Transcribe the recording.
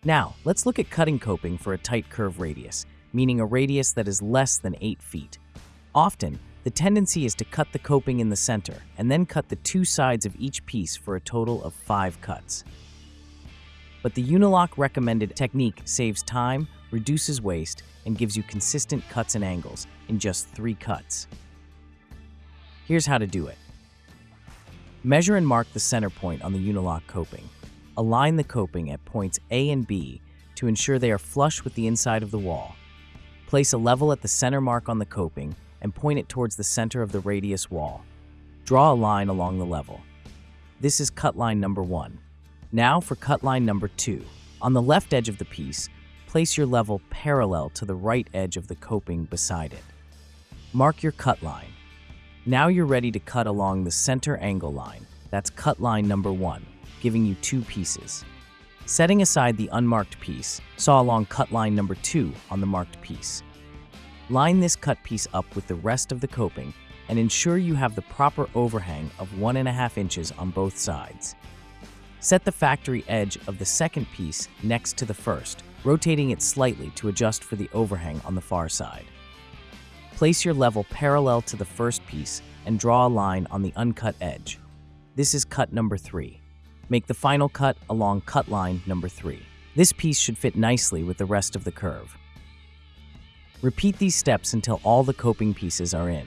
Now, let's look at cutting coping for a tight curve radius, meaning a radius that is less than 8 feet. Often, the tendency is to cut the coping in the center and then cut the two sides of each piece for a total of 5 cuts. But the Unilock recommended technique saves time, reduces waste, and gives you consistent cuts and angles in just 3 cuts. Here's how to do it. Measure and mark the center point on the Unilock coping. Align the coping at points A and B to ensure they are flush with the inside of the wall. Place a level at the center mark on the coping and point it towards the center of the radius wall. Draw a line along the level. This is cut line number 1. Now for cut line number 2. On the left edge of the piece, place your level parallel to the right edge of the coping beside it. Mark your cut line. Now you're ready to cut along the center angle line. That's cut line number 1, giving you 2 pieces. Setting aside the unmarked piece, saw along cut line number 2 on the marked piece. Line this cut piece up with the rest of the coping and ensure you have the proper overhang of 1.5 inches on both sides. Set the factory edge of the second piece next to the first, rotating it slightly to adjust for the overhang on the far side. Place your level parallel to the first piece and draw a line on the uncut edge. This is cut number 3. Make the final cut along cut line number 3. This piece should fit nicely with the rest of the curve. Repeat these steps until all the coping pieces are in.